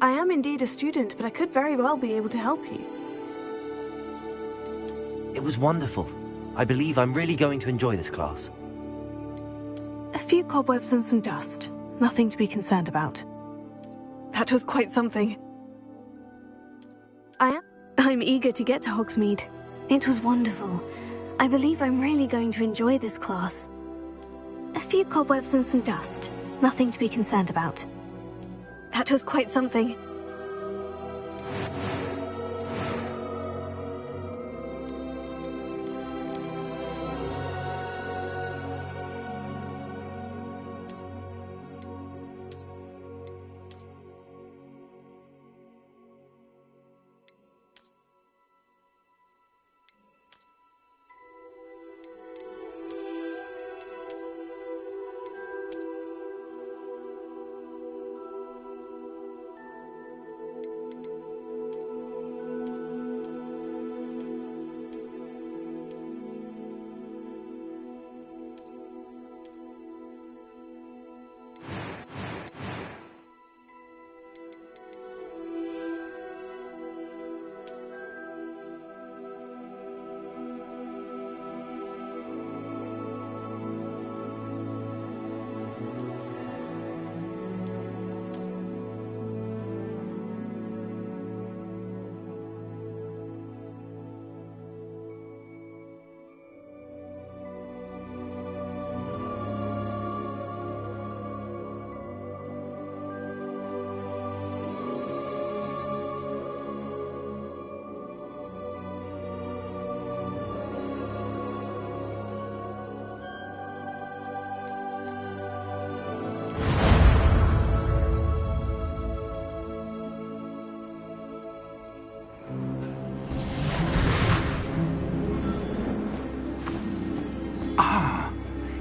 I am indeed a student, but I could very well be able to help you. It was wonderful. I believe I'm really going to enjoy this class. A few cobwebs and some dust. Nothing to be concerned about. That was quite something. I'm eager to get to Hogsmeade. It was wonderful. I believe I'm really going to enjoy this class. A few cobwebs and some dust. Nothing to be concerned about. That was quite something.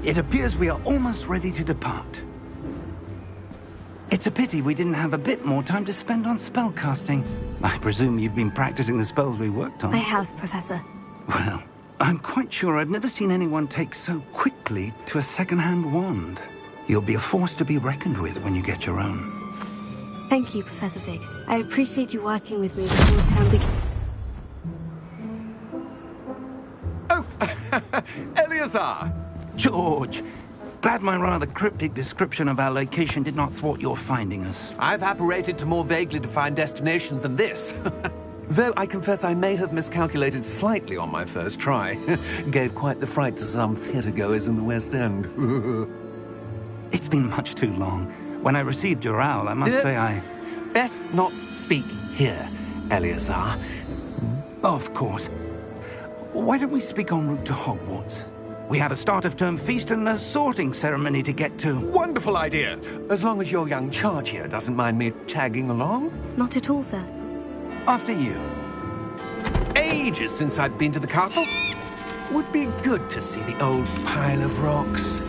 It appears we are almost ready to depart. It's a pity we didn't have a bit more time to spend on spellcasting. I presume you've been practicing the spells we worked on. I have, Professor. Well, I'm quite sure I've never seen anyone take so quickly to a second-hand wand. You'll be a force to be reckoned with when you get your own. Thank you, Professor Fig. I appreciate you working with me before the term begins. Oh, Eleazar! George, glad my rather cryptic description of our location did not thwart your finding us. I've apparated to more vaguely defined destinations than this. Though I confess I may have miscalculated slightly on my first try. Gave quite the fright to some theatre-goers in the West End. It's been much too long. When I received your owl, I must say I... Best not speak here, Eleazar. Of course. Why don't we speak en route to Hogwarts? We have a start-of-term feast and a sorting ceremony to get to. Wonderful idea! As long as your young charge here doesn't mind me tagging along. Not at all, sir. After you. Ages since I've been to the castle. Would be good to see the old pile of rocks.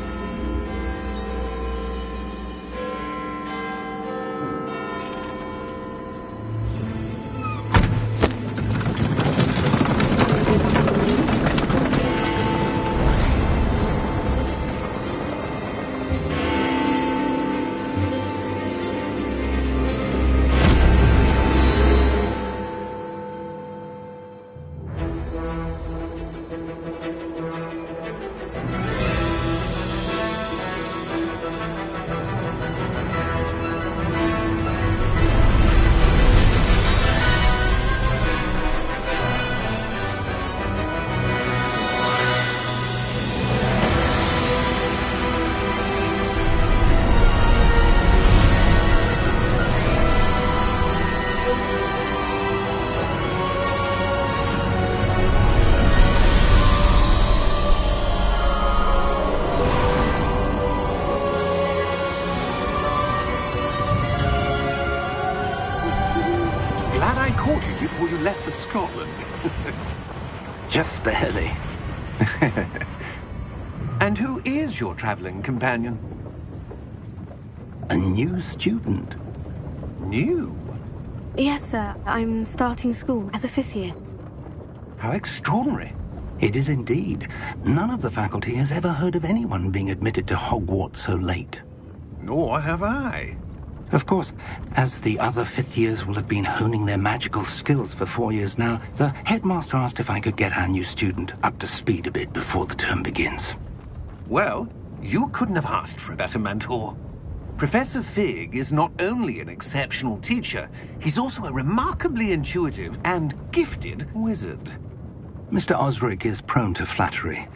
Before you left for Scotland. Just barely. And who is your traveling companion? A new student. New? Yes, sir. I'm starting school as a 5th year. How extraordinary. It is indeed. None of the faculty has ever heard of anyone being admitted to Hogwarts so late. Nor have I. Of course, as the other fifth years will have been honing their magical skills for 4 years now, the headmaster asked if I could get our new student up to speed a bit before the term begins. Well, you couldn't have asked for a better mentor. Professor Fig is not only an exceptional teacher, he's also a remarkably intuitive and gifted wizard. Mr. Osric is prone to flattery.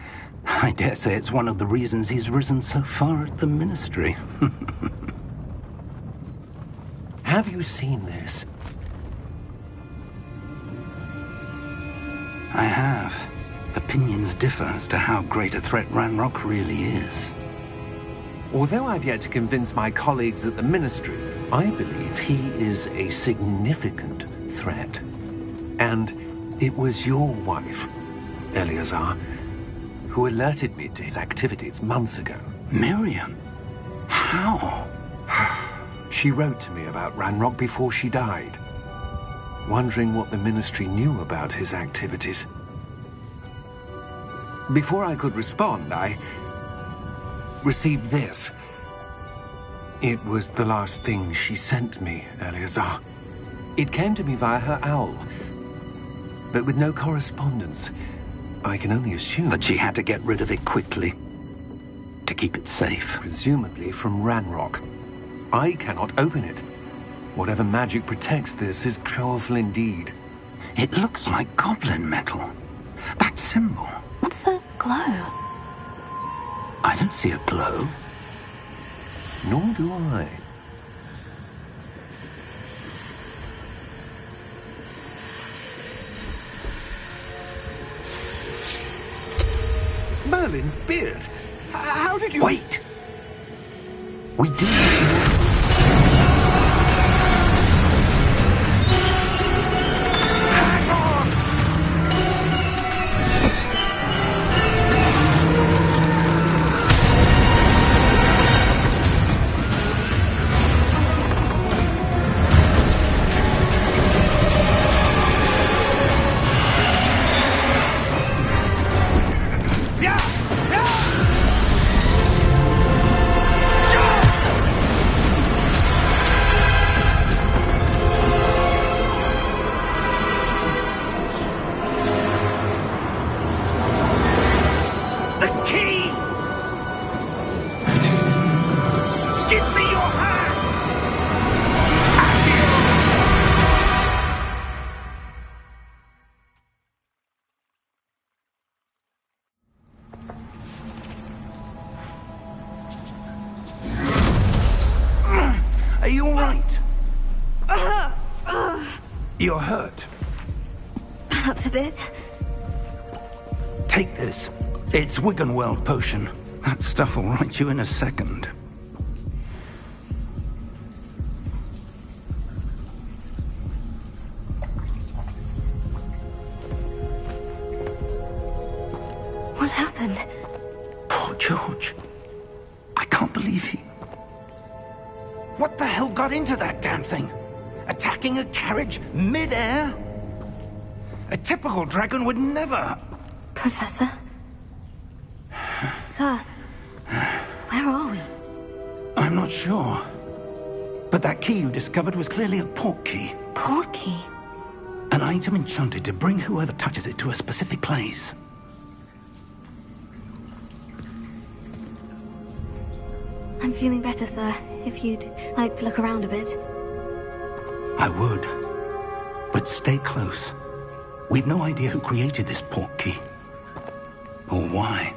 I dare say it's one of the reasons he's risen so far at the Ministry. Have you seen this? I have. Opinions differ as to how great a threat Ranrock really is. Although I've yet to convince my colleagues at the Ministry, I believe he is a significant threat. And it was your wife, Eleazar, who alerted me to his activities months ago. Miriam? How? She wrote to me about Ranrock before she died, wondering what the Ministry knew about his activities. Before I could respond, I received this. It was the last thing she sent me, Eleazar. It came to me via her owl, but with no correspondence. I can only assume that she had to get rid of it quickly, to keep it safe. Presumably from Ranrock. I cannot open it. Whatever magic protects this is powerful indeed. It looks like goblin metal. That symbol. What's the glow? I don't see a glow. Nor do I. Merlin's beard. How did you... Wait! We do... Are you all right? You're hurt. Perhaps a bit. Take this. It's Wiggenweld potion. That stuff will right you in a second. What happened? Poor George. I can't believe he... What the hell got into that damn thing? Attacking a carriage mid-air? A typical dragon would never... Professor? Sir, where are we? I'm not sure. But that key you discovered was clearly a port key. Port key? An item enchanted to bring whoever touches it to a specific place. I'm feeling better, sir. If you'd like to look around a bit. I would. But stay close. We've no idea who created this port key. Or why.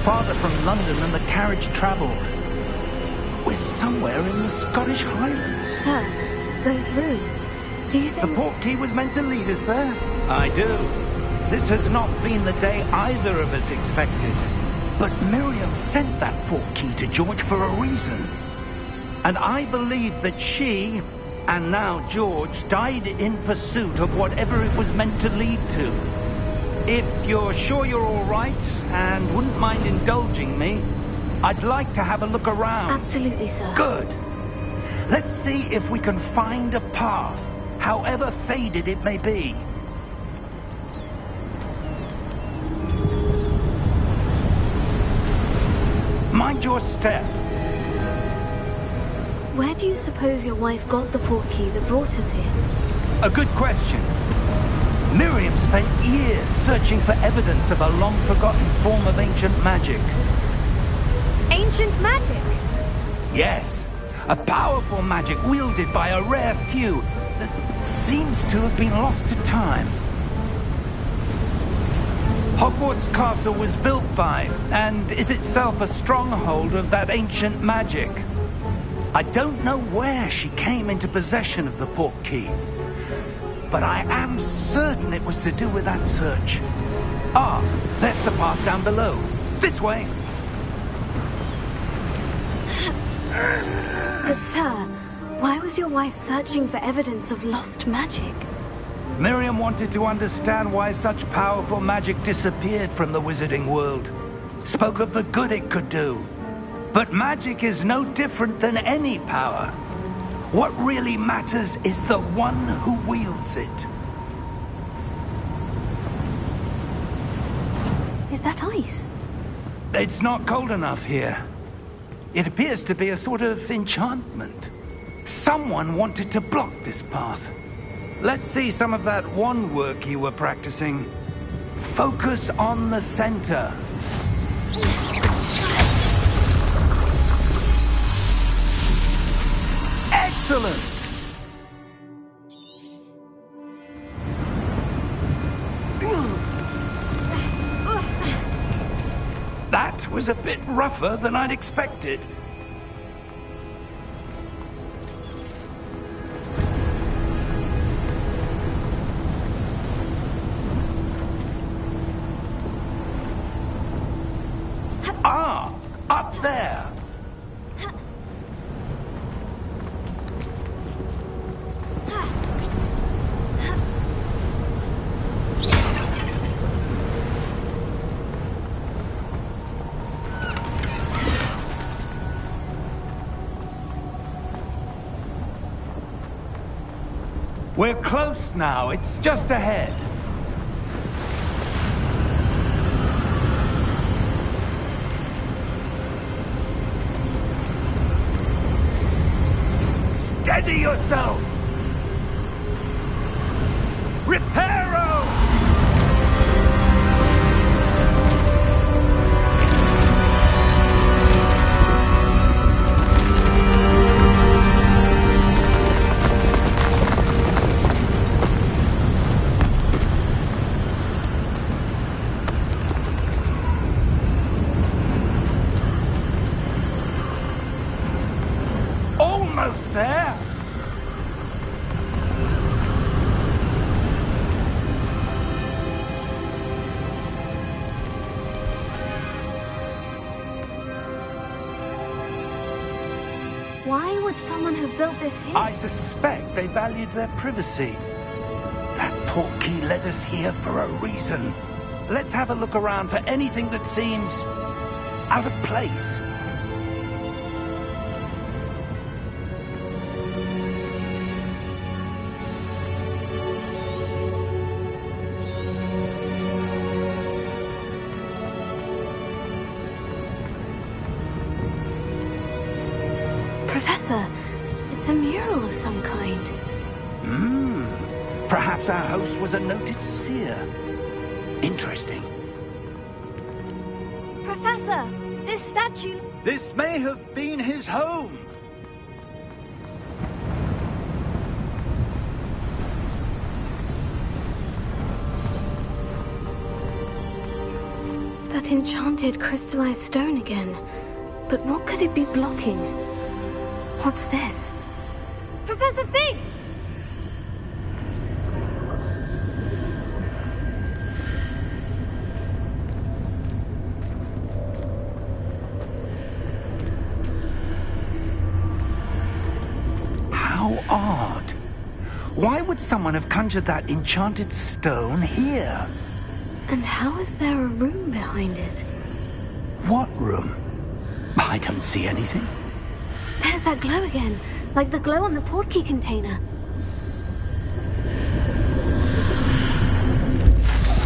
Farther from London than the carriage travelled. We're somewhere in the Scottish Highlands. Sir, those ruins. Do you think... The port key was meant to lead us there? I do. This has not been the day either of us expected. But Miriam sent that port key to George for a reason. And I believe that she, and now George, died in pursuit of whatever it was meant to lead to. If you're sure you're all right and wouldn't mind indulging me, I'd like to have a look around. Absolutely, sir. Good. Let's see if we can find a path, however faded it may be. Mind your step. Where do you suppose your wife got the portkey that brought us here? A good question. Miriam spent years searching for evidence of a long-forgotten form of ancient magic. Ancient magic? Yes, a powerful magic wielded by a rare few that seems to have been lost to time. Hogwarts Castle was built by, and is itself a stronghold of that ancient magic. I don't know where she came into possession of the portkey, but I am certain it was to do with that search. Ah, there's the path down below. This way. But sir, why was your wife searching for evidence of lost magic? Miriam wanted to understand why such powerful magic disappeared from the wizarding world. Spoke of the good it could do. But magic is no different than any power. What really matters is the one who wields it. Is that ice? It's not cold enough here. It appears to be a sort of enchantment. Someone wanted to block this path. Let's see some of that wand work you were practicing. Focus on the center. Excellent! That was a bit rougher than I'd expected. Ah, up there. We're close now. It's just ahead. Steady yourself! Reparo! Almost there! Why would someone have built this here? I suspect they valued their privacy. That portkey led us here for a reason. Let's have a look around for anything that seems out of place. Professor, it's a mural of some kind. Perhaps our host was a noted seer. Interesting. Professor, this statue... This may have been his home. That enchanted crystallized stone again. But what could it be blocking? What's this? Professor Fig! How odd. Why would someone have conjured that enchanted stone here? And how is there a room behind it? What room? I don't see anything. There's that glow again, like the glow on the portkey container.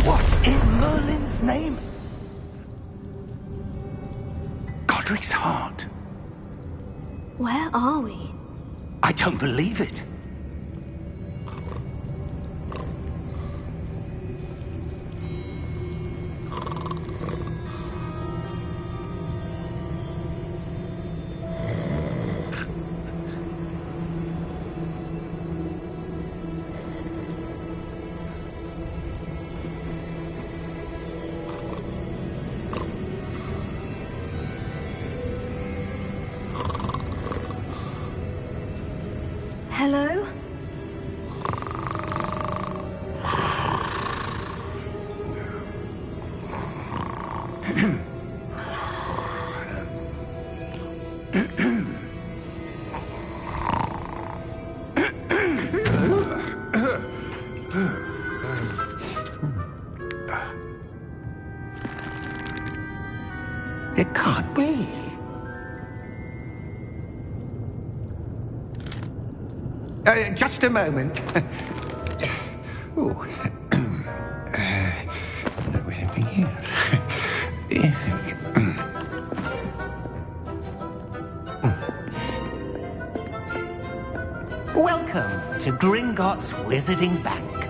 What in Merlin's name? Godric's heart. Where are we? I don't believe it. Hello? It can't be. Just a moment. Oh. Anything here? Welcome to Gringotts Wizarding Bank.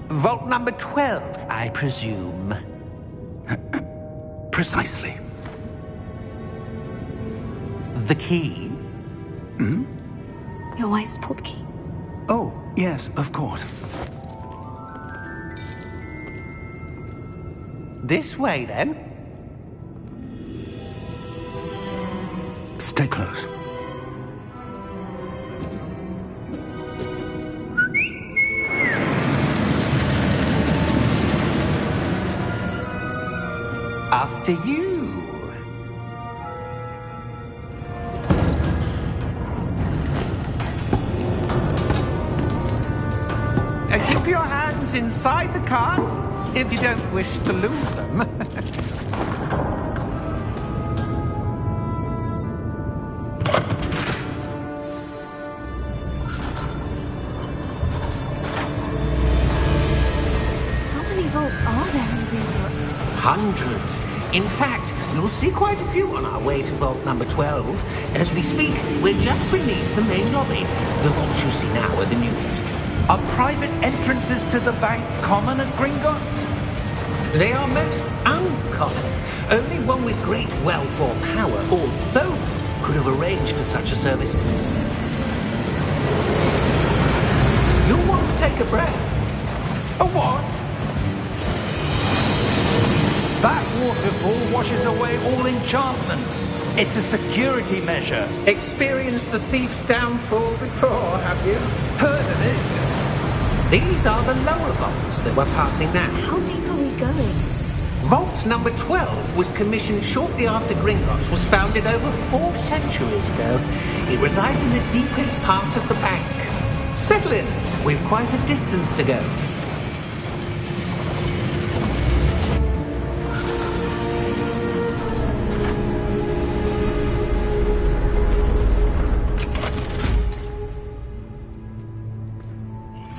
Vault number 12, I presume. Precisely. The key? Hmm? Your wife's portkey. Oh, yes, of course. This way, then. Stay close. After you. Keep your hands inside the cart if you don't wish to lose them. How many vaults are there in Gringotts? Hundreds. In fact, you'll see quite a few on our way to vault number 12. As we speak, we're just beneath the main lobby. The vaults you see now are the newest. Are private entrances to the bank common at Gringotts? They are most uncommon. Only one with great wealth or power, or both, could have arranged for such a service. You'll want to take a breath. A what? That waterfall washes away all enchantments. It's a security measure. Experienced the thief's downfall before, have you? Heard of it? These are the lower vaults that we're passing now. How deep are we going? Vault number 12 was commissioned shortly after Gringotts was founded over 4 centuries ago. It resides in the deepest part of the bank. Settle in. We've quite a distance to go.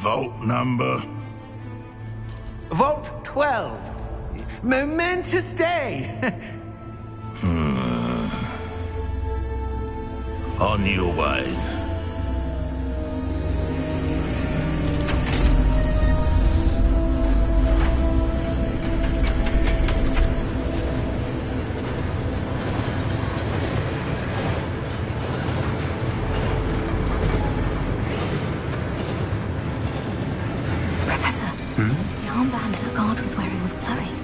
Vault number? Vault 12. Momentous day. On your way. Professor, the armband that guard was wearing was glowing.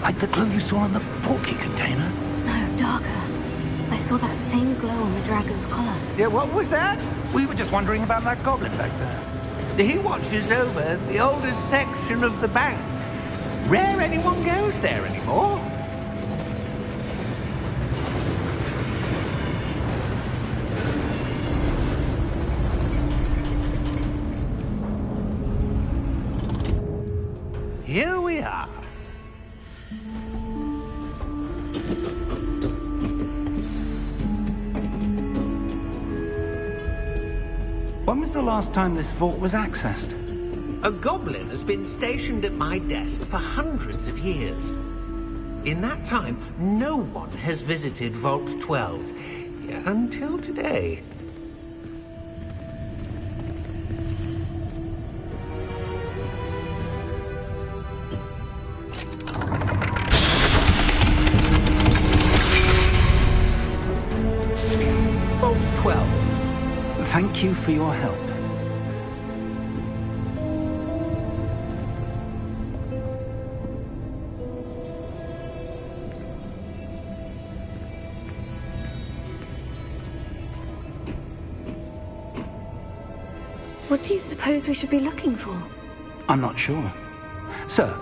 Like the glow you saw on the portkey container? No, darker. I saw that same glow on the dragon's collar. Yeah, what was that? We were just wondering about that goblin back there. He watches over the oldest section of the bank. Rare anyone goes there anymore. When was the last time this vault was accessed? A goblin has been stationed at my desk for hundreds of years. In that time, no one has visited Vault 12. Until today. Vault 12. Thank you for your help. What do you suppose we should be looking for? I'm not sure. Sir,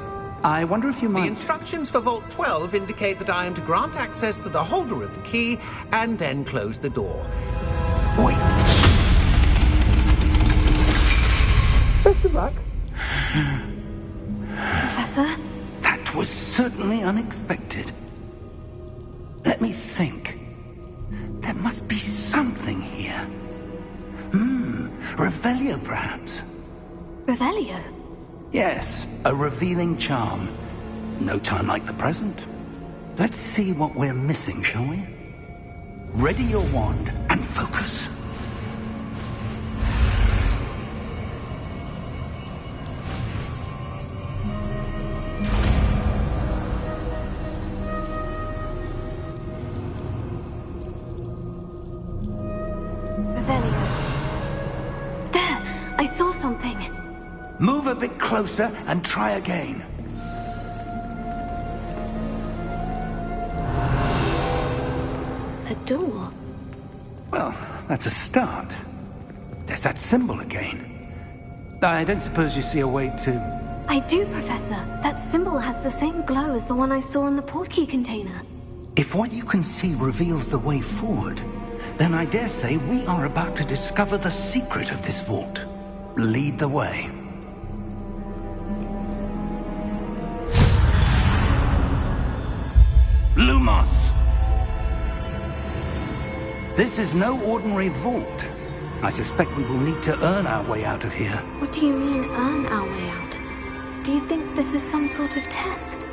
I wonder if you The might... instructions for Vault 12 indicate that I am to grant access to the holder of the key and then close the door. Wait! Best of luck. Professor? That was certainly unexpected. Let me think. There must be something here. Revelio, perhaps? Revelio? Yes, a revealing charm. No time like the present. Let's see what we're missing, shall we? Ready your wand and focus. Revelio. There! I saw something. Move a bit closer and try again. A door. Well, that's a start. There's that symbol again. I don't suppose you see a way to... I do, Professor. That symbol has the same glow as the one I saw in the portkey container. If what you can see reveals the way forward, then I dare say we are about to discover the secret of this vault. Lead the way. Lumos! This is no ordinary vault. I suspect we will need to earn our way out of here. What do you mean, earn our way out? Do you think this is some sort of test?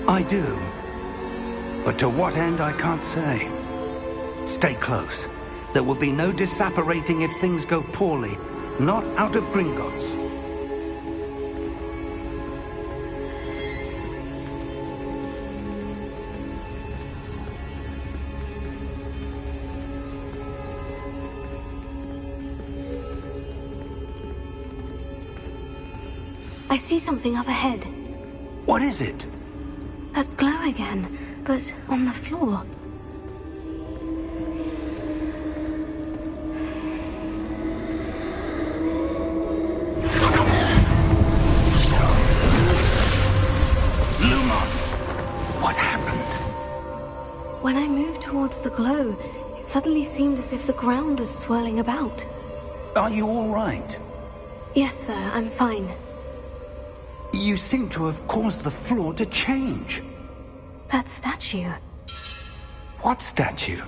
I do. But to what end, I can't say. Stay close. There will be no disapparating if things go poorly. Not out of Gringotts. I see something up ahead. What is it? That glow again, but on the floor. Lumos! What happened? When I moved towards the glow, it suddenly seemed as if the ground was swirling about. Are you all right? Yes, sir, I'm fine. You seem to have caused the floor to change. That statue. What statue?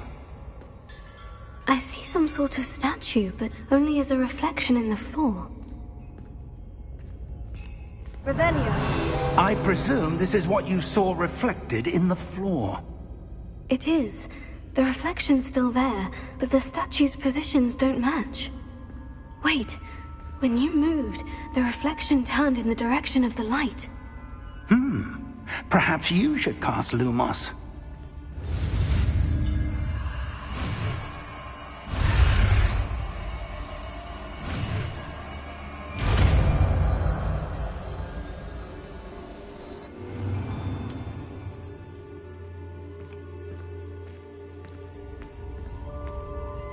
I see some sort of statue, but only as a reflection in the floor. Revelio. I presume this is what you saw reflected in the floor. It is. The reflection's still there, but the statue's positions don't match. Wait. When you moved, the reflection turned in the direction of the light. Perhaps you should cast Lumos.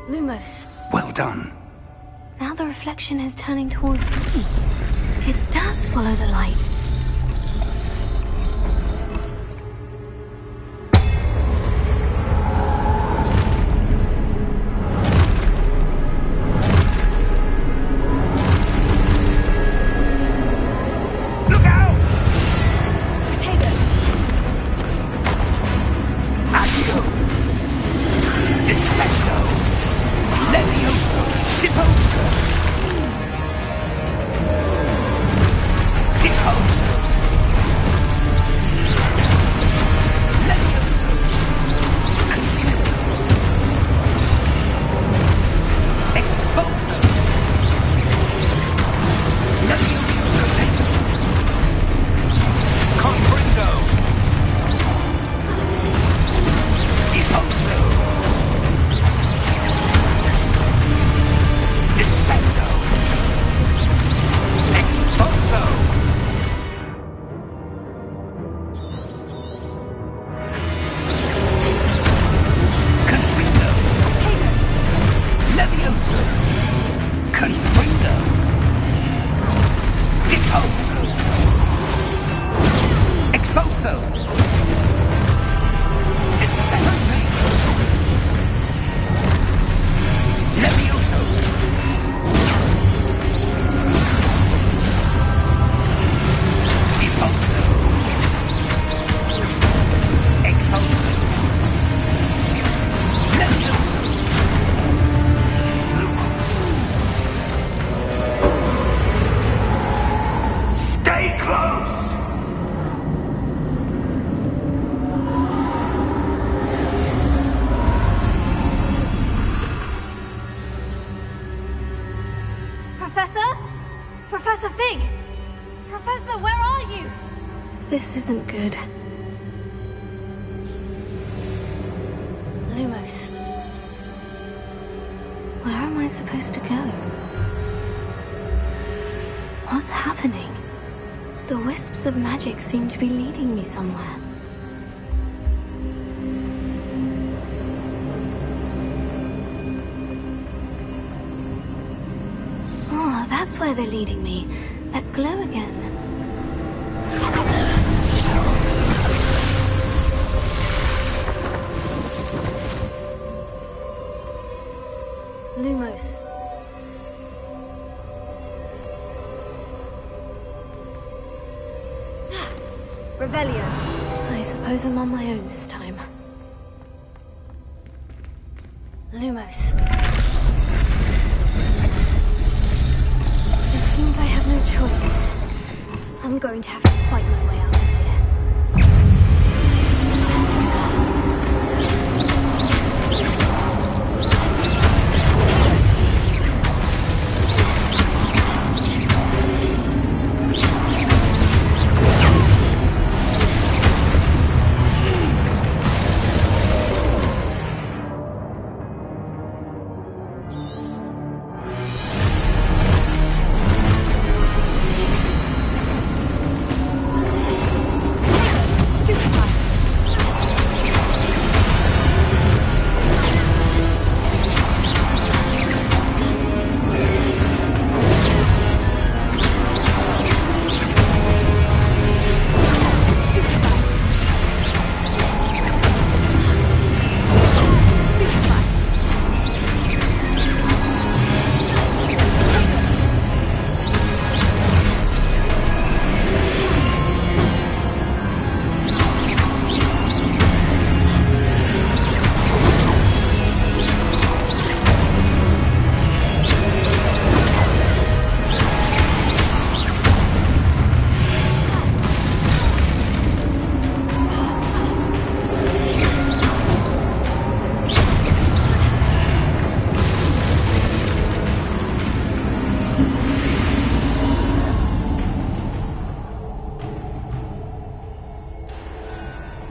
Lumos. Well done. Now the reflection is turning towards me. It does follow the light. Look out! Potato! Accio! Descendo! Levioso! Deposa! Expulso! Descente! Levioso! Expulso! Expulso! Levioso! Stay close! Professor? Professor Fig! Professor, where are you? This isn't good. Lumos. Where am I supposed to go? What's happening? The wisps of magic seem to be leading me somewhere. Oh, that's where they're leading me. That glow again. Lumos. Revelio. I suppose I'm on my own this time. Lumos. It seems I have no choice. I'm going to have to fight my way out of here.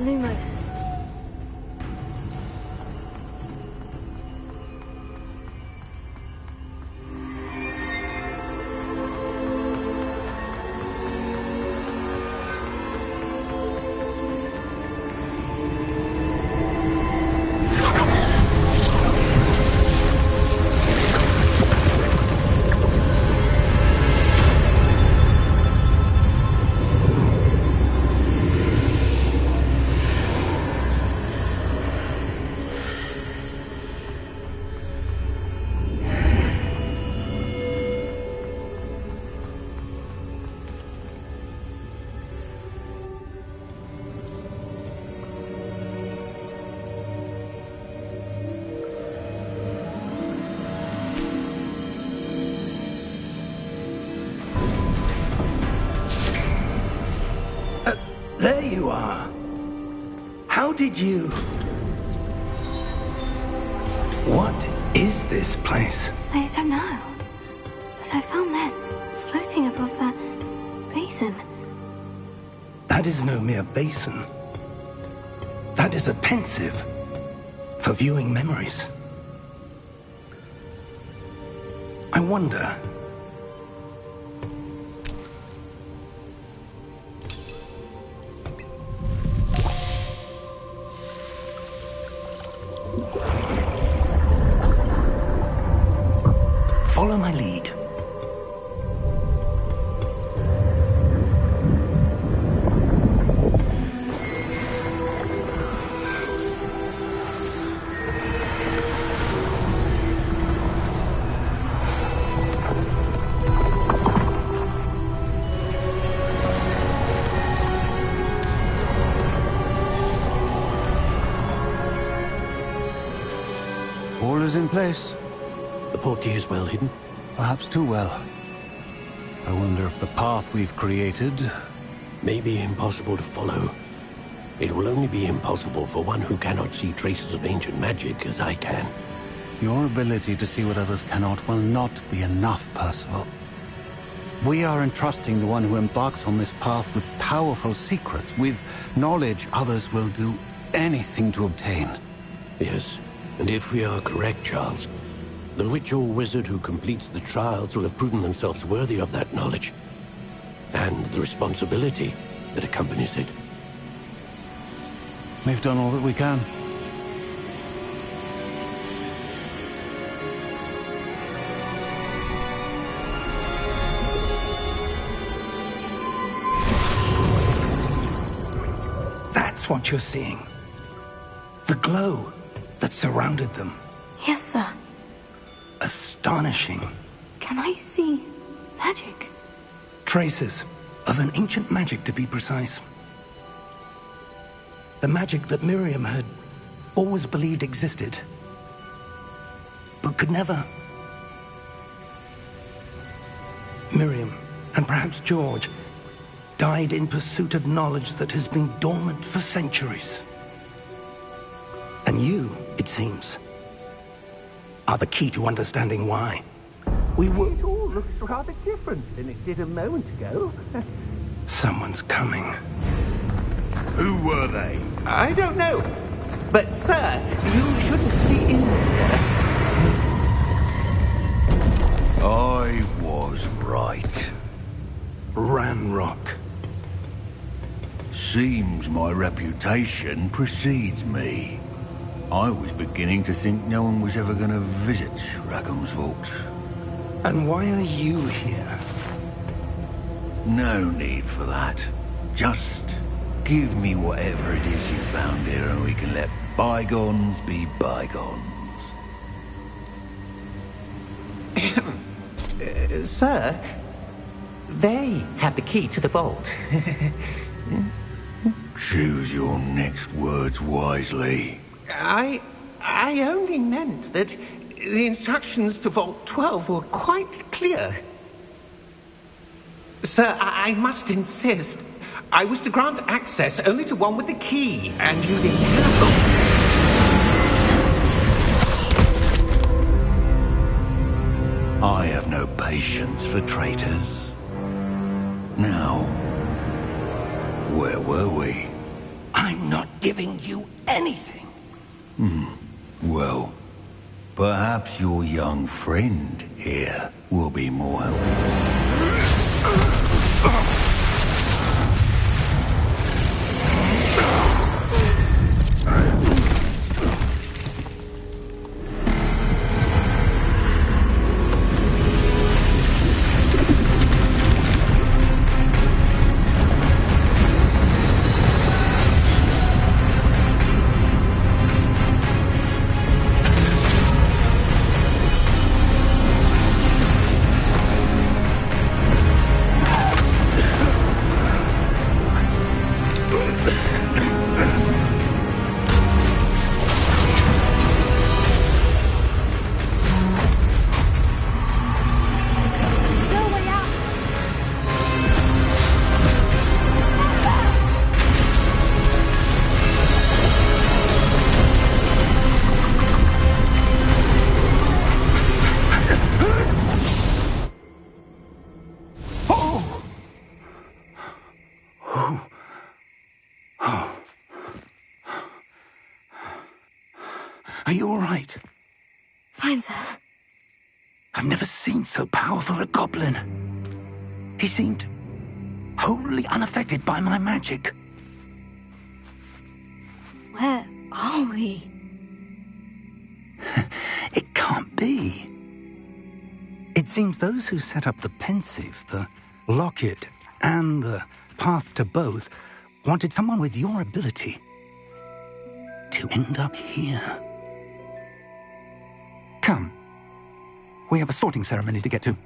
Lumos. There you are. How did you... What is this place? I don't know. But I found this floating above that basin. That is no mere basin. That is a pensive for viewing memories. I wonder... Follow my lead. All is in place. The portkey is well hidden? Perhaps too well. I wonder if the path we've created... may be impossible to follow. It will only be impossible for one who cannot see traces of ancient magic as I can. Your ability to see what others cannot will not be enough, Percival. We are entrusting the one who embarks on this path with powerful secrets, with knowledge others will do anything to obtain. Yes, and if we are correct, Charles, the witch or wizard who completes the trials will have proven themselves worthy of that knowledge, and the responsibility that accompanies it. We've done all that we can. That's what you're seeing. The glow that surrounded them. Yes, sir. Astonishing. Can I see magic? Traces of an ancient magic, to be precise. The magic that Miriam had always believed existed, but could never. Miriam, and perhaps George, died in pursuit of knowledge that has been dormant for centuries. And you, it seems, are the key to understanding why. It all looks rather different than it did a moment ago. Someone's coming. Who were they? I don't know. But, sir, you shouldn't be in there. I was right. Ranrock. Seems my reputation precedes me. I was beginning to think no one was ever going to visit Rackham's vault. And why are you here? No need for that. Just give me whatever it is you found here and we can let bygones be bygones. Sir, they had the key to the vault. Choose your next words wisely. I only meant that the instructions to Vault 12 were quite clear. Sir, I must insist. I was to grant access only to one with the key, and you didn't have I have no patience for traitors. Now, where were we? I'm not giving you anything. Well, perhaps your young friend here will be more helpful. Are you all right? Fine, sir. I've never seen so powerful a goblin. He seemed wholly unaffected by my magic. Where are we? It can't be. It seems those who set up the pensive, the locket, and the path to both wanted someone with your ability to end up here. Come. We have a sorting ceremony to get to.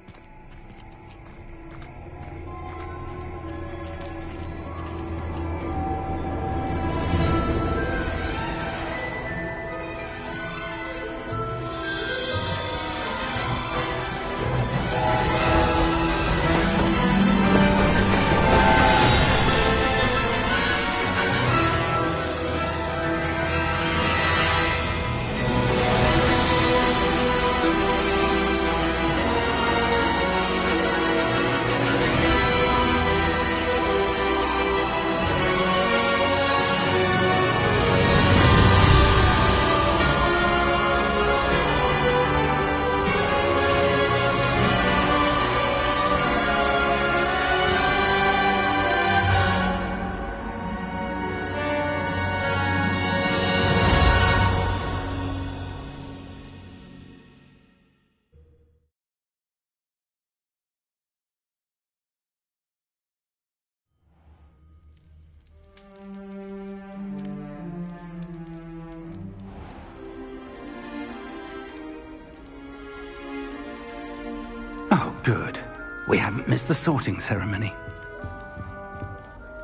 Good. We haven't missed the sorting ceremony.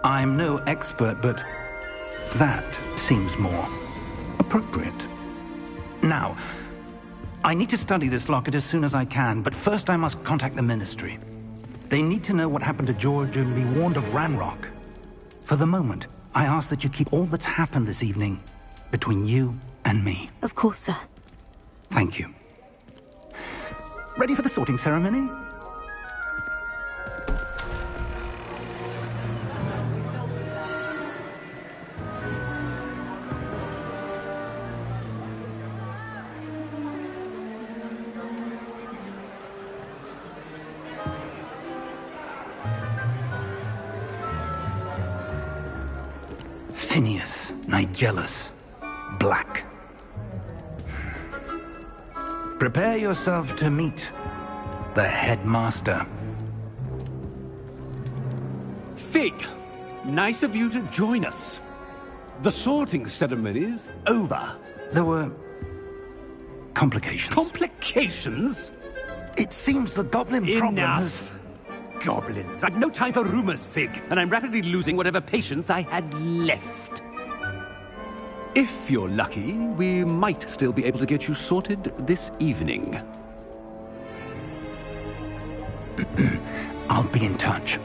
I'm no expert, but that seems more appropriate. Now, I need to study this locket as soon as I can, but first I must contact the Ministry. They need to know what happened to George and be warned of Ranrock. For the moment, I ask that you keep all that's happened this evening between you and me. Of course, sir. Thank you. Ready for the sorting ceremony? Phineas, Nigellus, Black. Prepare yourself to meet the headmaster. Fig, nice of you to join us. The sorting ceremony's over. There were complications. Complications? It seems the goblin problem has... Enough! Goblins. I've no time for rumors, Fig, and I'm rapidly losing whatever patience I had left. If you're lucky, we might still be able to get you sorted this evening. I'll be in touch.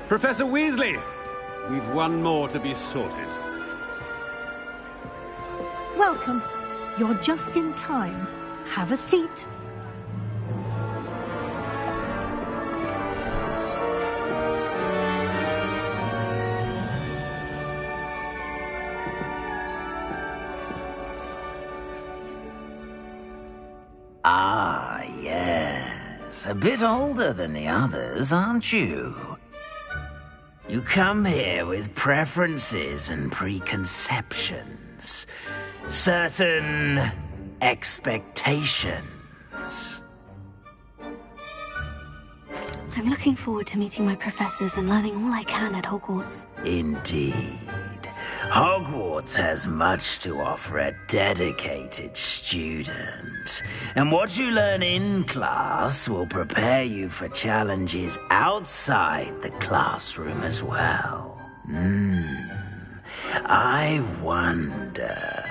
Professor Weasley, we've one more to be sorted. Welcome. You're just in time. Have a seat. Ah, yes. A bit older than the others, aren't you? You come here with preferences and preconceptions. Certain expectations. I'm looking forward to meeting my professors and learning all I can at Hogwarts. Indeed. Hogwarts has much to offer a dedicated student. And what you learn in class will prepare you for challenges outside the classroom as well. I wonder...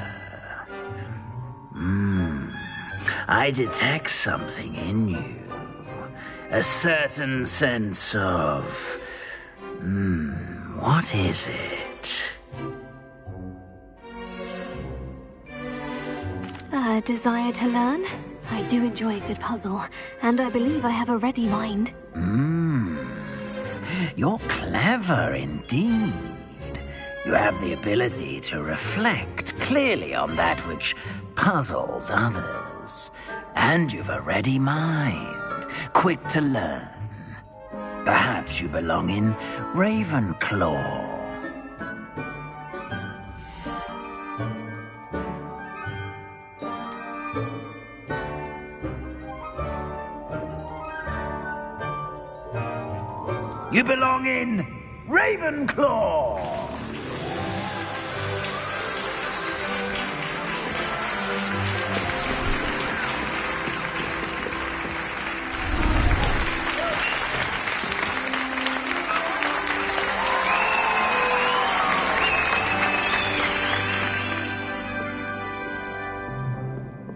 I detect something in you. A certain sense of... what is it? A desire to learn? I do enjoy a good puzzle, and I believe I have a ready mind. You're clever indeed. You have the ability to reflect clearly on that which puzzles others. And you've a ready mind, quick to learn. Perhaps you belong in Ravenclaw. You belong in Ravenclaw!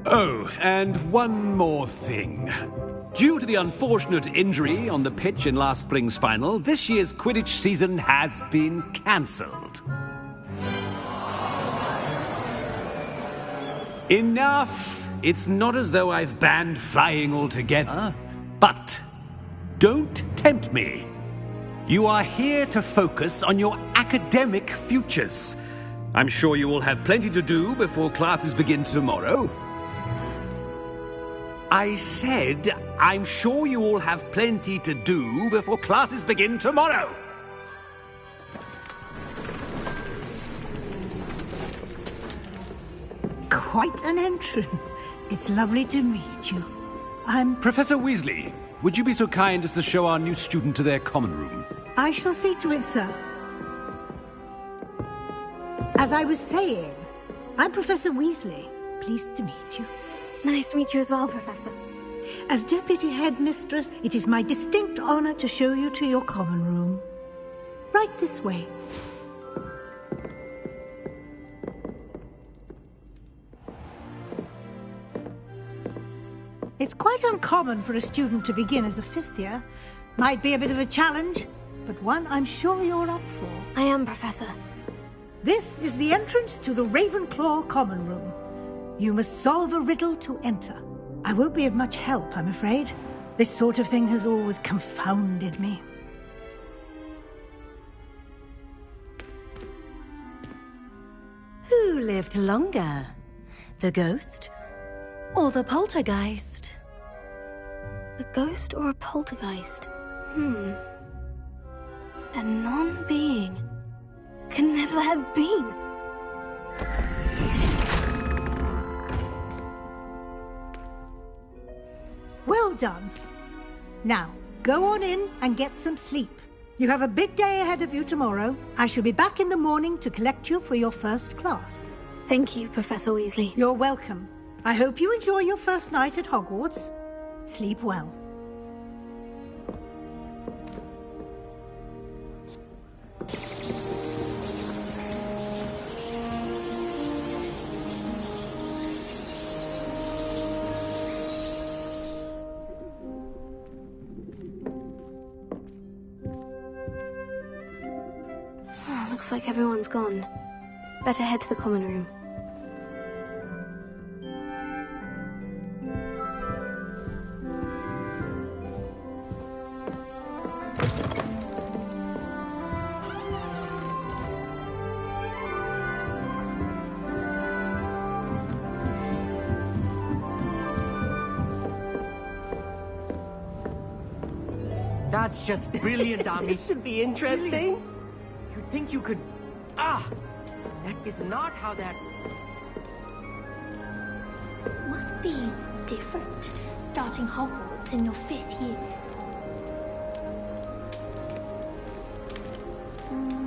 Oh, and one more thing. Due to the unfortunate injury on the pitch in last spring's final, this year's Quidditch season has been cancelled. Enough! It's not as though I've banned flying altogether, but don't tempt me. You are here to focus on your academic futures. I'm sure you will have plenty to do before classes begin tomorrow. I said, I'm sure you all have plenty to do before classes begin tomorrow. Quite an entrance. It's lovely to meet you. Professor Weasley, would you be so kind as to show our new student to their common room? I shall see to it, sir. As I was saying, I'm Professor Weasley. Pleased to meet you. Nice to meet you as well, Professor. As Deputy Headmistress, it is my distinct honor to show you to your common room. Right this way. It's quite uncommon for a student to begin as a fifth year. Might be a bit of a challenge, but one I'm sure you're up for. I am, Professor. This is the entrance to the Ravenclaw common room. You must solve a riddle to enter. I won't be of much help, I'm afraid. This sort of thing has always confounded me. Who lived longer? The ghost or the poltergeist? A ghost or a poltergeist? A non-being can never have been. Well done. Now, go on in and get some sleep. You have a big day ahead of you tomorrow. I shall be back in the morning to collect you for your first class. Thank you, Professor Weasley. You're welcome. I hope you enjoy your first night at Hogwarts. Sleep well. Looks like everyone's gone. Better head to the common room. That's just brilliant, Ami. This should be interesting. You'd think you could... that is not how that... Must be different, starting Hogwarts in your 5th year.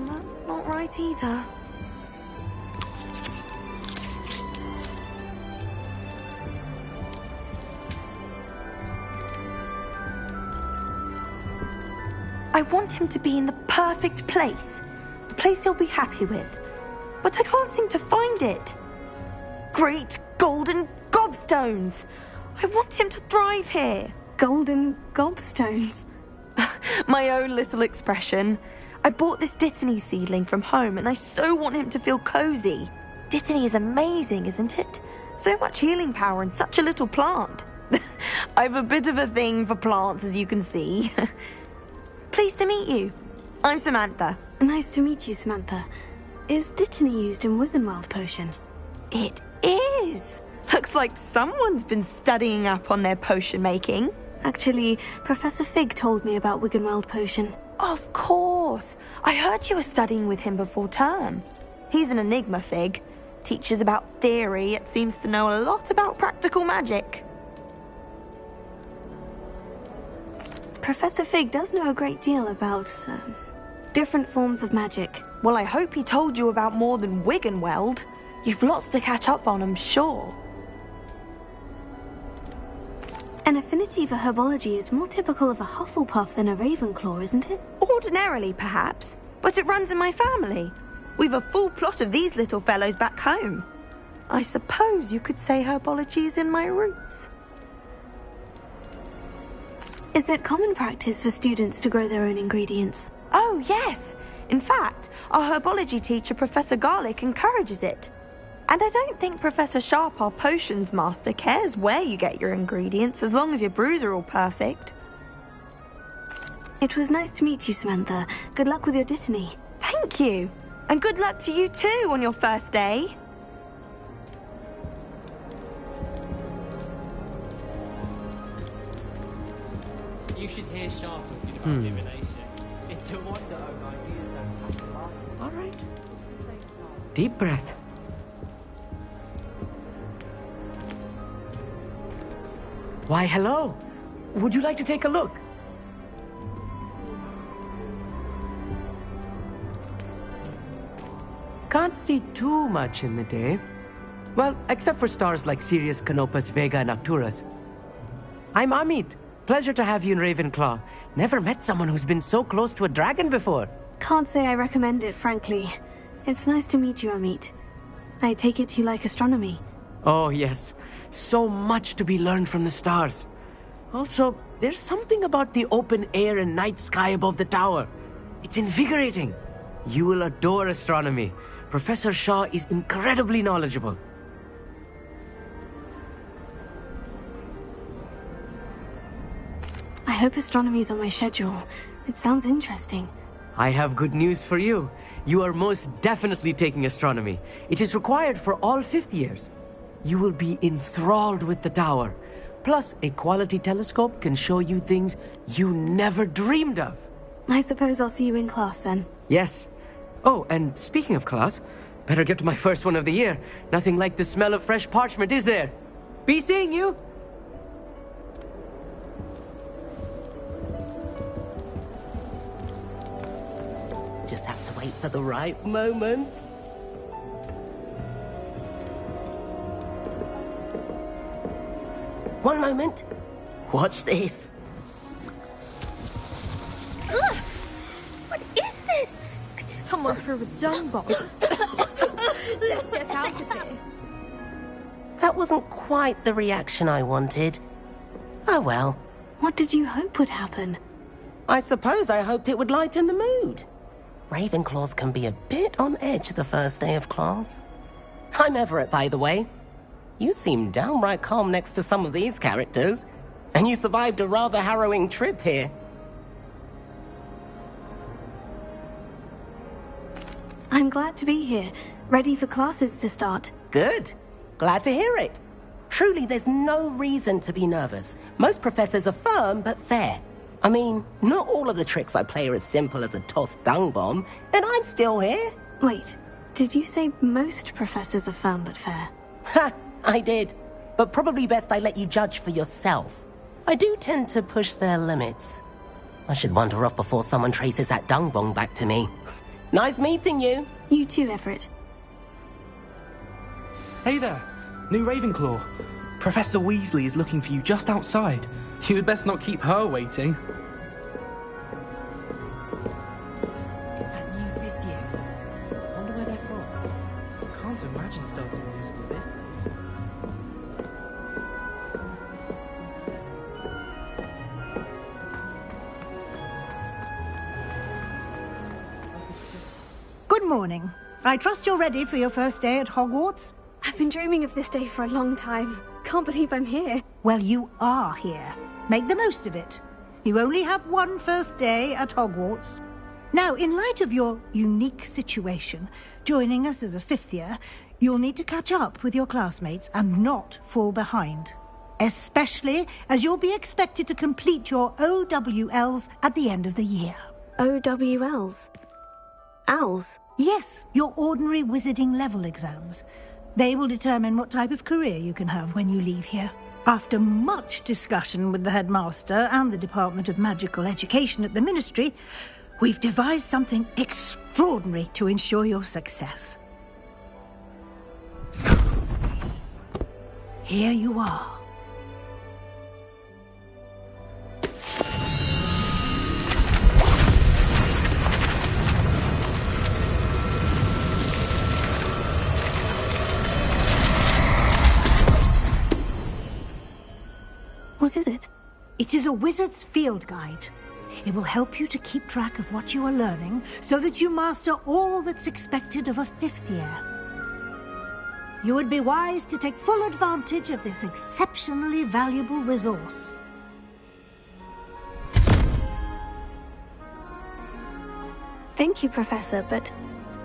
That's not right either. I want him to be in the perfect place. A place he'll be happy with. But I can't seem to find it. Great golden gobstones! I want him to thrive here. Golden gobstones? My own little expression. I bought this Dittany seedling from home and I so want him to feel cozy. Dittany is amazing, isn't it? So much healing power in such a little plant. I've a bit of a thing for plants, as you can see. Pleased to meet you. I'm Samantha. Nice to meet you, Samantha. Is Dittany used in Wiggenweld potion? It is. Looks like someone's been studying up on their potion making. Actually, Professor Fig told me about Wiggenweld potion. Of course. I heard you were studying with him before term. He's an enigma, Fig. Teaches about theory, yet seems to know a lot about practical magic. Professor Fig does know a great deal about different forms of magic. Well, I hope he told you about more than Wiggenweld. You've lots to catch up on, I'm sure. An affinity for herbology is more typical of a Hufflepuff than a Ravenclaw, isn't it? Ordinarily, perhaps, but it runs in my family. We've a full plot of these little fellows back home. I suppose you could say herbology is in my roots. Is it common practice for students to grow their own ingredients? Oh, yes. In fact, our herbology teacher, Professor Garlick, encourages it. And I don't think Professor Sharp, our potions master, cares where you get your ingredients, as long as your brews are all perfect. It was nice to meet you, Samantha. Good luck with your Dittany. Thank you. And good luck to you too on your first day. You should hear Sharp talking about divination. It's a wonder of ideas that... All right. Deep breath. Why, hello. Would you like to take a look? Can't see too much in the day. Well, except for stars like Sirius, Canopus, Vega, and Arcturus. I'm Amit. Pleasure to have you in Ravenclaw. Never met someone who's been so close to a dragon before. Can't say I recommend it, frankly. It's nice to meet you, Amit. I take it you like astronomy. Oh, yes. So much to be learned from the stars. Also, there's something about the open air and night sky above the tower. It's invigorating. You will adore astronomy. Professor Shaw is incredibly knowledgeable. I hope astronomy's on my schedule. It sounds interesting. I have good news for you. You are most definitely taking astronomy. It is required for all fifth years. You will be enthralled with the tower. Plus, a quality telescope can show you things you never dreamed of. I suppose I'll see you in class then. Yes. Oh, and speaking of class, better get to my first one of the year. Nothing like the smell of fresh parchment, is there? Be seeing you! Just have to wait for the right moment. One moment. Watch this. Ugh! What is this? Someone threw a dung bomb. Let's get out of here. That wasn't quite the reaction I wanted. Oh well. What did you hope would happen? I suppose I hoped it would lighten the mood. Ravenclaws can be a bit on edge the first day of class. I'm Everett, by the way. You seem downright calm next to some of these characters, and you survived a rather harrowing trip here. I'm glad to be here, ready for classes to start. Good. Glad to hear it. Truly, there's no reason to be nervous. Most professors are firm but fair. I mean, not all of the tricks I play are as simple as a tossed dung bomb, and I'm still here. Wait, did you say most professors are firm but fair? Ha! I did. But probably best I let you judge for yourself. I do tend to push their limits. I should wander off before someone traces that dung bomb back to me. Nice meeting you. You too, Everett. Hey there, new Ravenclaw. Professor Weasley is looking for you just outside. You had best not keep her waiting. It's that new fifth year. Wonder where they're from. Can't imagine starting a musical this. Good morning. I trust you're ready for your first day at Hogwarts? I've been dreaming of this day for a long time. Can't believe I'm here. Well, you are here. Make the most of it. You only have one first day at Hogwarts. Now, in light of your unique situation, joining us as a fifth year, you'll need to catch up with your classmates and not fall behind. Especially as you'll be expected to complete your OWLs at the end of the year. OWLs? Owls? Yes, your ordinary wizarding level exams. They will determine what type of career you can have when you leave here. After much discussion with the headmaster and the Department of Magical Education at the Ministry, we've devised something extraordinary to ensure your success. Here you are. What is it? It is a wizard's field guide. It will help you to keep track of what you are learning so that you master all that's expected of a fifth year. You would be wise to take full advantage of this exceptionally valuable resource. Thank you, Professor, but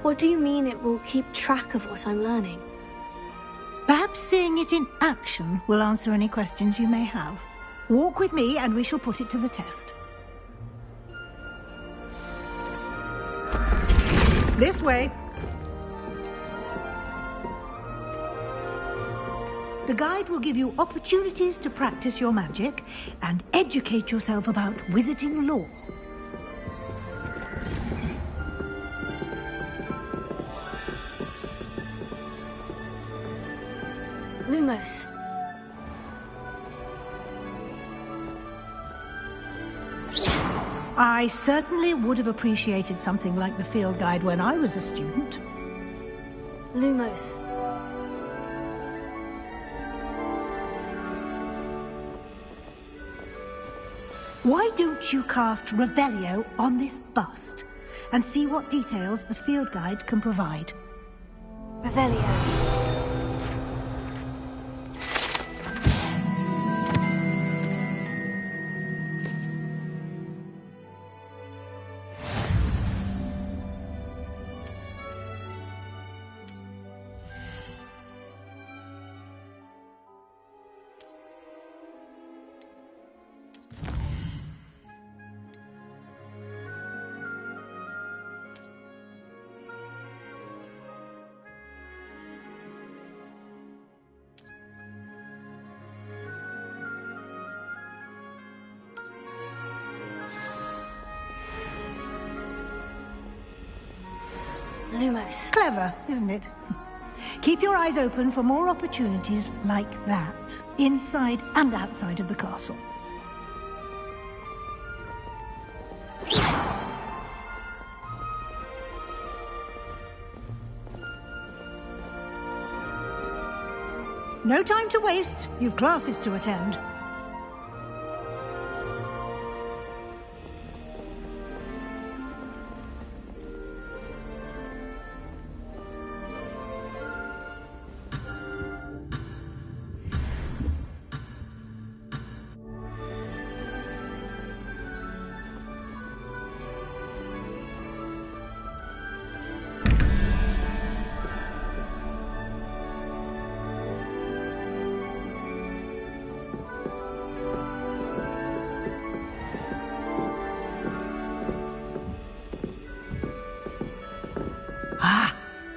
what do you mean it will keep track of what I'm learning? Perhaps seeing it in action will answer any questions you may have. Walk with me and we shall put it to the test. This way. The guide will give you opportunities to practice your magic and educate yourself about wizarding lore. Lumos. I certainly would have appreciated something like the field guide when I was a student. Lumos. Why don't you cast Revelio on this bust and see what details the field guide can provide? Revelio. Lumos. Clever, isn't it? Keep your eyes open for more opportunities like that, inside and outside of the castle. No time to waste. You've classes to attend.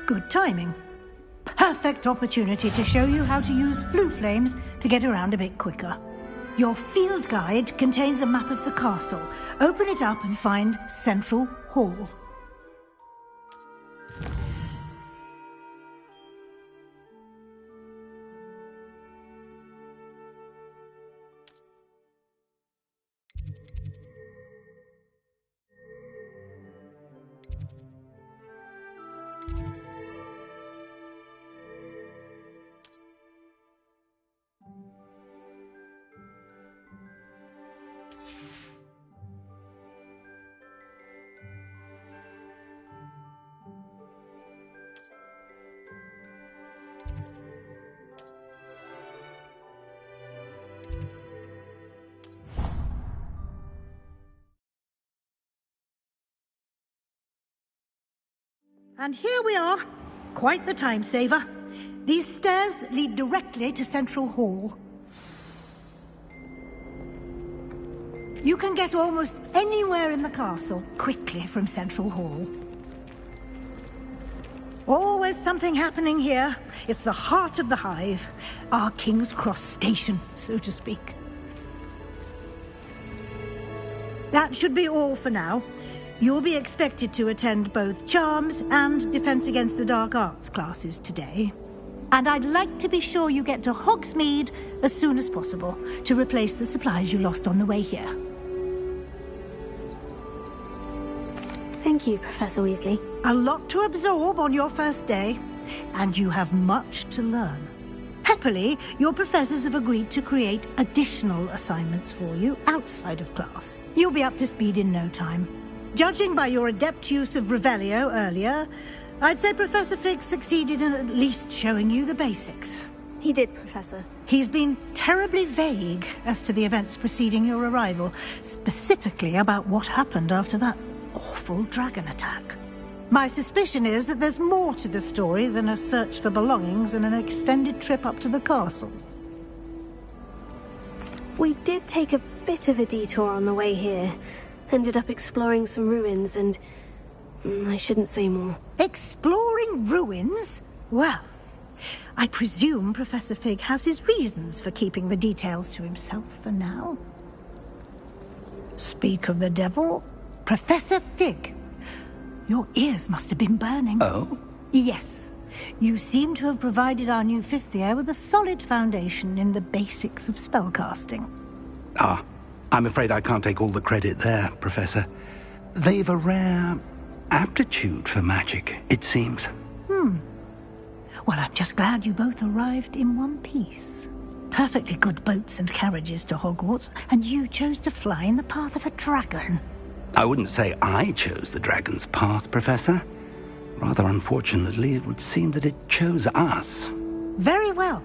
Good timing. Perfect opportunity to show you how to use flue flames to get around a bit quicker. Your field guide contains a map of the castle. Open it up and find Central Hall. And here we are. Quite the time saver. These stairs lead directly to Central Hall. You can get almost anywhere in the castle quickly from Central Hall. Always something happening here. It's the heart of the Hive. Our King's Cross station, so to speak. That should be all for now. You'll be expected to attend both Charms and Defense Against the Dark Arts classes today. And I'd like to be sure you get to Hogsmeade as soon as possible to replace the supplies you lost on the way here. Thank you, Professor Weasley. A lot to absorb on your first day, and you have much to learn. Happily, your professors have agreed to create additional assignments for you outside of class. You'll be up to speed in no time. Judging by your adept use of Revelio earlier, I'd say Professor Fig succeeded in at least showing you the basics. He did, Professor. He's been terribly vague as to the events preceding your arrival, specifically about what happened after that awful dragon attack. My suspicion is that there's more to the story than a search for belongings and an extended trip up to the castle. We did take a bit of a detour on the way here. Ended up exploring some ruins and... I shouldn't say more. Exploring ruins? Well, I presume Professor Fig has his reasons for keeping the details to himself for now. Speak of the devil, Professor Fig. Your ears must have been burning. Oh? Yes. You seem to have provided our new fifth year with a solid foundation in the basics of spellcasting. Ah, I'm afraid I can't take all the credit there, Professor. They've a rare aptitude for magic, it seems. Well, I'm just glad you both arrived in one piece. Perfectly good boats and carriages to Hogwarts, and you chose to fly in the path of a dragon. I wouldn't say I chose the dragon's path, Professor. Rather unfortunately, it would seem that it chose us. Very well.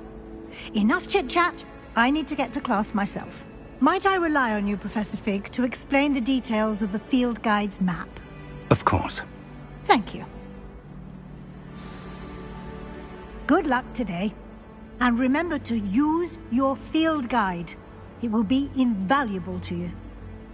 Enough chit-chat. I need to get to class myself. Might I rely on you, Professor Fig, to explain the details of the field guide's map? Of course. Thank you. Good luck today. And remember to use your field guide. It will be invaluable to you.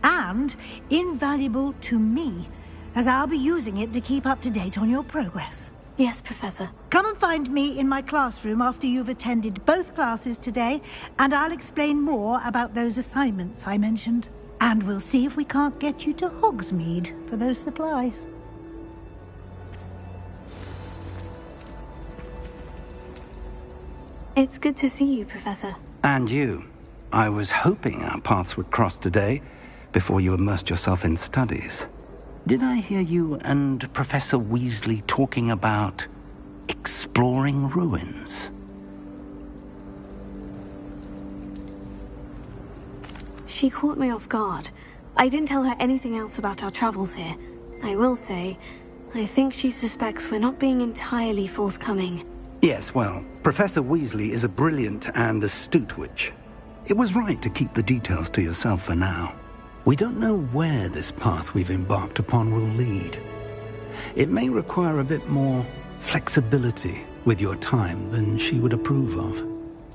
And invaluable to me, as I'll be using it to keep up to date on your progress. Yes, Professor. Come and find me in my classroom after you've attended both classes today, and I'll explain more about those assignments I mentioned. And we'll see if we can't get you to Hogsmeade for those supplies. It's good to see you, Professor. And you. I was hoping our paths would cross today, before you immersed yourself in studies. Did I hear you and Professor Weasley talking about exploring ruins? She caught me off guard. I didn't tell her anything else about our travels here. I will say, I think she suspects we're not being entirely forthcoming. Yes, well, Professor Weasley is a brilliant and astute witch. It was right to keep the details to yourself for now. We don't know where this path we've embarked upon will lead. It may require a bit more flexibility with your time than she would approve of.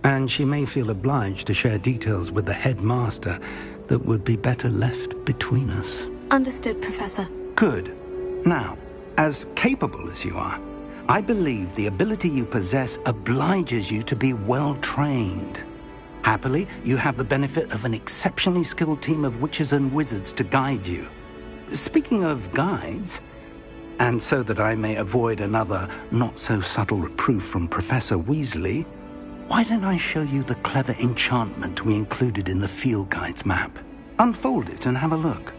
And she may feel obliged to share details with the headmaster that would be better left between us. Understood, Professor. Good. Now, as capable as you are, I believe the ability you possess obliges you to be well trained. Happily, you have the benefit of an exceptionally skilled team of witches and wizards to guide you. Speaking of guides, and so that I may avoid another not-so-subtle reproof from Professor Weasley, why don't I show you the clever enchantment we included in the field guide's map? Unfold it and have a look.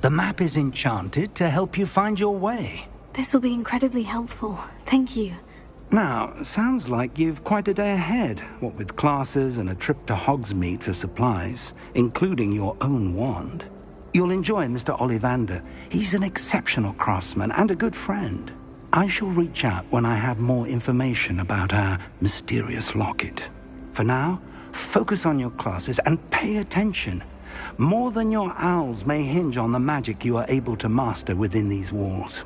The map is enchanted to help you find your way. This will be incredibly helpful. Thank you. Now, sounds like you've quite a day ahead, what with classes and a trip to Hogsmeade for supplies, including your own wand. You'll enjoy Mr. Ollivander. He's an exceptional craftsman and a good friend. I shall reach out when I have more information about our mysterious locket. For now, focus on your classes and pay attention. More than your owls may hinge on the magic you are able to master within these walls.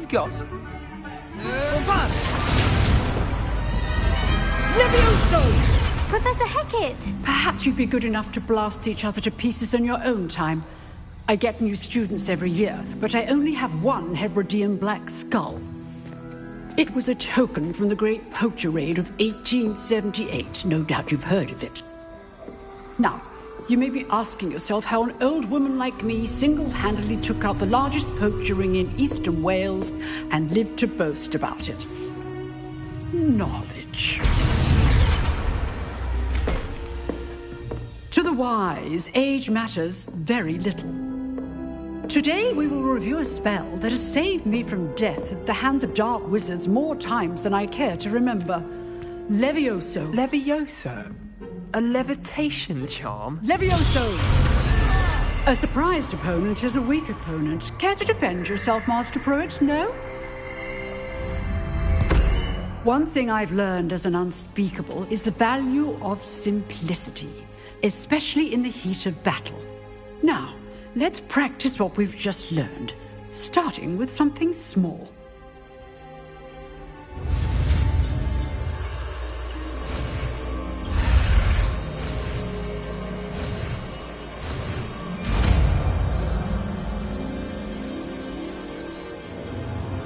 you've got. Levioso! Professor Hecat! Perhaps you'd be good enough to blast each other to pieces in your own time. I get new students every year, but I only have one Hebridean black skull. It was a token from the Great Poacher Raid of 1878. No doubt you've heard of it. Now, you may be asking yourself how an old woman like me single-handedly took out the largest poacher ring in eastern Wales and lived to boast about it. Knowledge. To the wise, age matters very little. Today we will review a spell that has saved me from death at the hands of dark wizards more times than I care to remember. Levioso. Levioso? A levitation charm? Levioso! A surprised opponent is a weak opponent. Care to defend yourself, Master Pruitt? No? One thing I've learned as an unspeakable is the value of simplicity, especially in the heat of battle. Now, let's practice what we've just learned, starting with something small.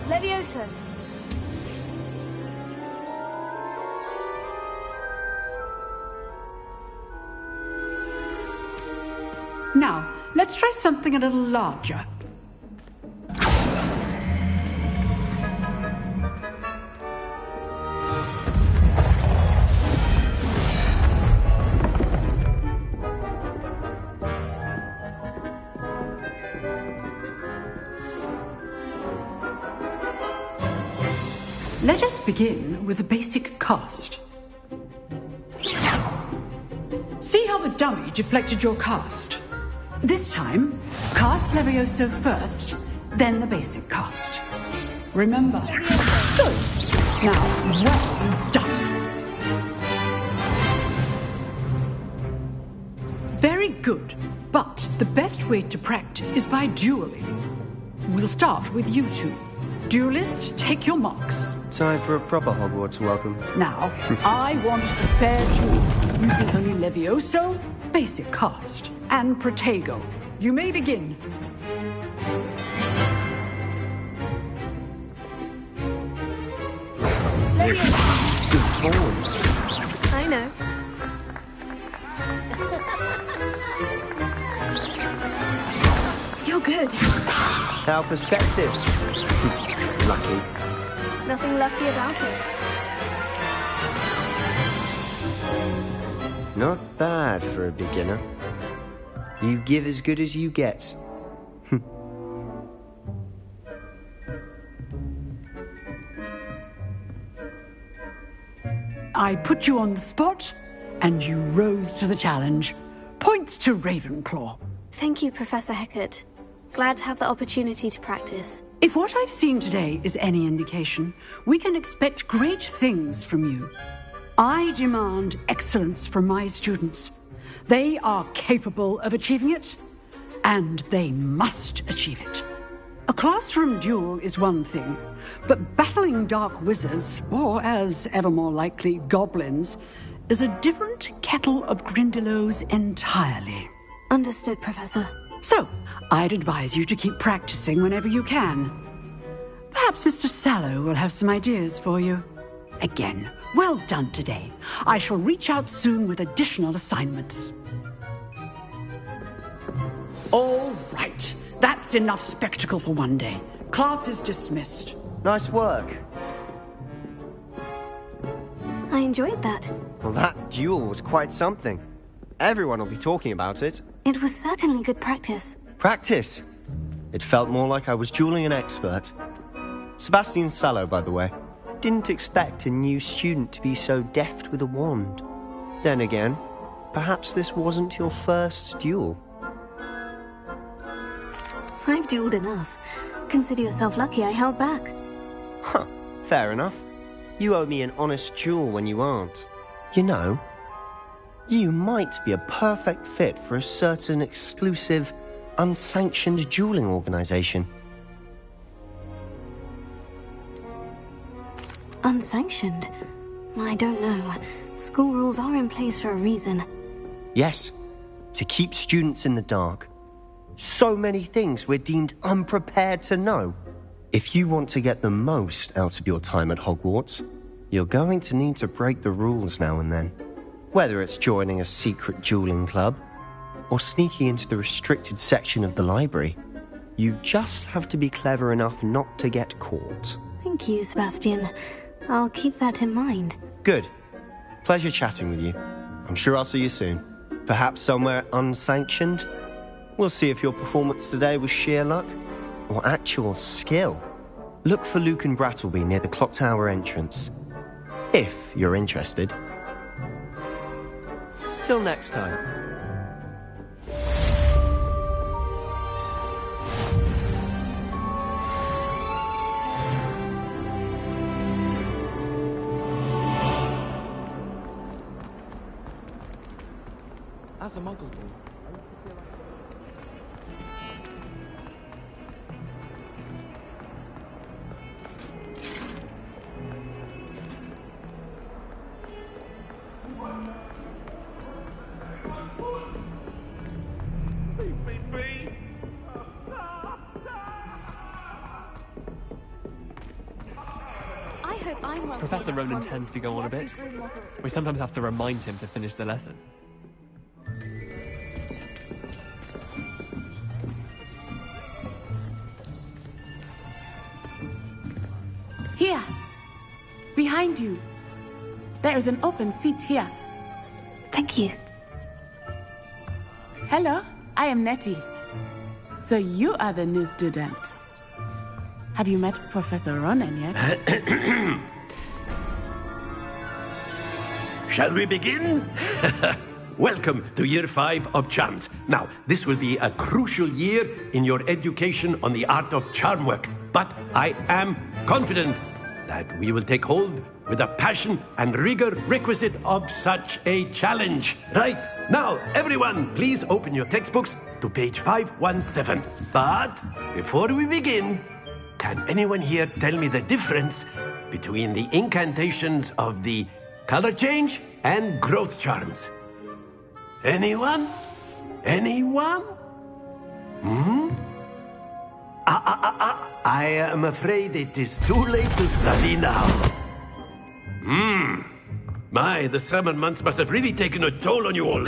Levioso. Now, let's try something a little larger. Let us begin with the basic cast. See how the dummy deflected your cast? This time, cast Levioso first, then the basic cast. Remember. Good. Now, well done. Very good. But the best way to practice is by dueling. We'll start with you two. Duelists, take your marks. Time for a proper Hogwarts welcome. Now, I want a fair duel, using only Levioso, basic cast, and Protego. You may begin. I know. You're good. How perceptive. Lucky. Nothing lucky about it. Not bad for a beginner. You give as good as you get. I put you on the spot, and you rose to the challenge. Points to Ravenclaw. Thank you, Professor Hecat. Glad to have the opportunity to practice. If what I've seen today is any indication, we can expect great things from you. I demand excellence from my students. They are capable of achieving it, and they must achieve it. A classroom duel is one thing, but battling dark wizards, or as ever more likely, goblins, is a different kettle of Grindylows entirely. Understood, Professor. So, I'd advise you to keep practicing whenever you can. Perhaps Mr. Sallow will have some ideas for you. Again, well done today. I shall reach out soon with additional assignments. All right. That's enough spectacle for one day. Class is dismissed. Nice work. I enjoyed that. Well, that duel was quite something. Everyone will be talking about it. It was certainly good practice. Practice? It felt more like I was dueling an expert. Sebastian Sallow, by the way. Didn't expect a new student to be so deft with a wand. Then again, perhaps this wasn't your first duel. I've dueled enough. Consider yourself lucky I held back. Huh, fair enough. You owe me an honest duel when you aren't. You know, you might be a perfect fit for a certain exclusive, unsanctioned dueling organization. Unsanctioned? I don't know. School rules are in place for a reason. Yes, to keep students in the dark. So many things we're deemed unprepared to know. If you want to get the most out of your time at Hogwarts, you're going to need to break the rules now and then. Whether it's joining a secret dueling club, or sneaking into the restricted section of the library, you just have to be clever enough not to get caught. Thank you, Sebastian. I'll keep that in mind. Good. Pleasure chatting with you. I'm sure I'll see you soon. Perhaps somewhere unsanctioned? We'll see if your performance today was sheer luck or actual skill. Look for Luke and Brattleby near the clock tower entrance, if you're interested. Till next time. As a muggle boy, I hope I'm well. Professor Ronan tends to go on a bit. We sometimes have to remind him to finish the lesson. Here! Behind you! There is an open seat here. Thank you. Hello, I am Nettie. So you are the new student. Have you met Professor Ronan yet? Shall we begin? Welcome to Year 5 of Charms. Now, this will be a crucial year in your education on the art of charm work. But I am confident that we will take hold with the passion and rigor requisite of such a challenge. Right, now, everyone, please open your textbooks to page 517. But before we begin, can anyone here tell me the difference between the incantations of the color change and growth charms? Anyone? Anyone? I am afraid it is too late to study now. My, the summer months must have really taken a toll on you all.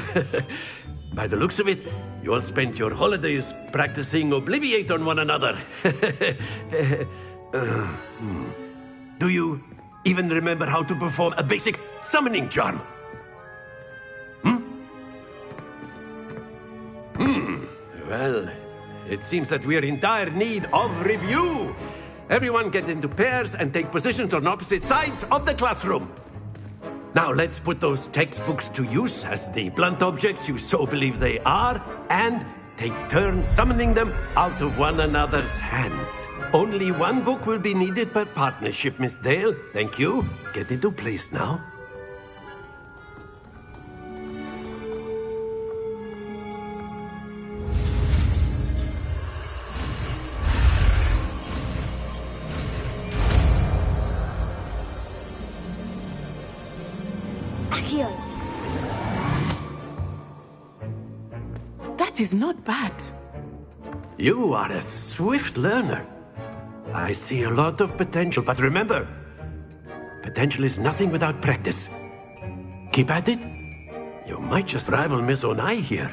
By the looks of it, you all spent your holidays practicing Obliviate on one another. Do you even remember how to perform a basic summoning charm? Well, it seems that we are in dire need of review. Everyone get into pairs and take positions on opposite sides of the classroom. Now let's put those textbooks to use as the blunt objects you so believe they are, and take turns summoning them out of one another's hands. Only one book will be needed per partnership, Miss Dale. Thank you. Get into place now. That is not bad. You are a swift learner. I see a lot of potential, but remember, potential is nothing without practice. Keep at it. You might just rival Miss Onai here.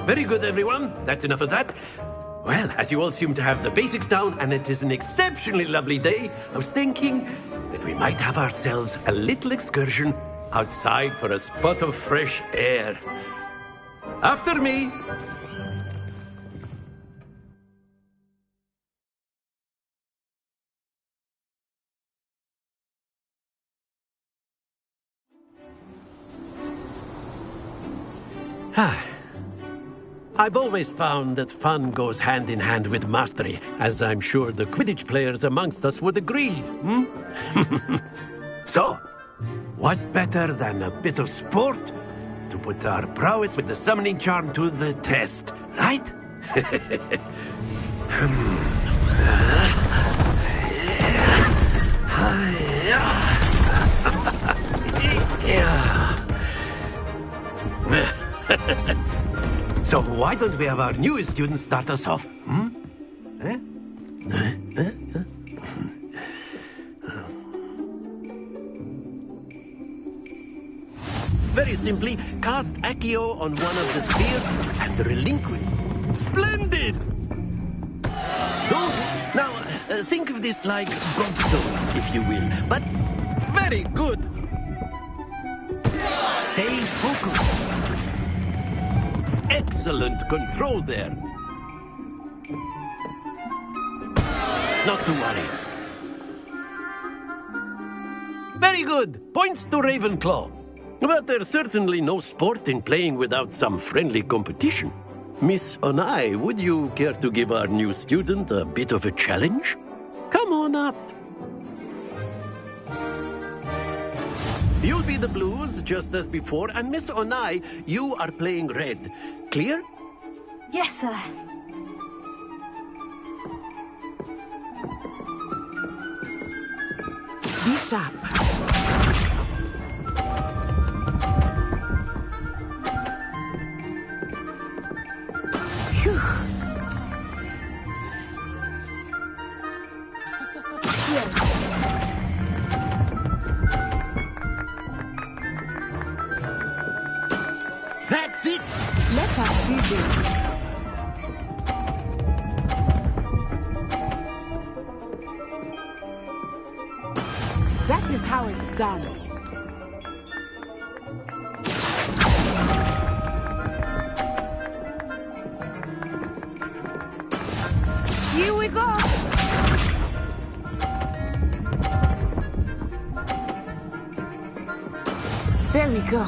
Very good, everyone. That's enough of that. Well, as you all seem to have the basics down, and it is an exceptionally lovely day, I was thinking that we might have ourselves a little excursion outside for a spot of fresh air. After me. I've always found that fun goes hand in hand with mastery, as I'm sure the Quidditch players amongst us would agree. So, what better than a bit of sport to put our prowess with the summoning charm to the test, right? So why don't we have our newest student start us off? Eh? Very simply, cast Accio on one of the spheres and relinquish. Splendid! Those, now, think of this like gobstones, if you will, but very good. Stay focused. Excellent control there. Not to worry. Very good. Points to Ravenclaw. But there's certainly no sport in playing without some friendly competition. Miss Onai, would you care to give our new student a bit of a challenge? Come on up. You'll be the blues, just as before, and Miss Onai, you are playing red. Clear? Yes, sir. Be sharp. Phew. That's it! Let us see this. That is how it's done. Here we go. There we go.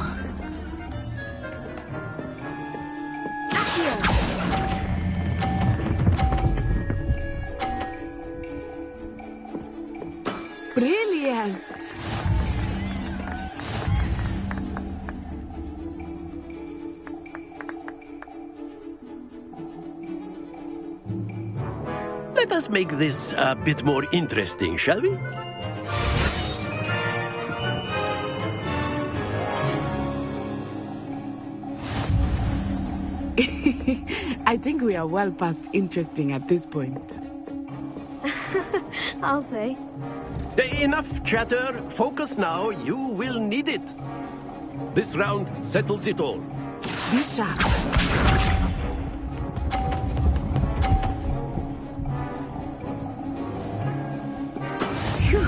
Brilliant. Let us make this a bit more interesting, shall we? I think we are well past interesting at this point. I'll say. Enough chatter. Focus now. You will need it. This round settles it all. Be sharp. Phew.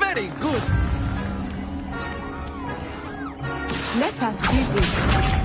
Very good. Let us see this.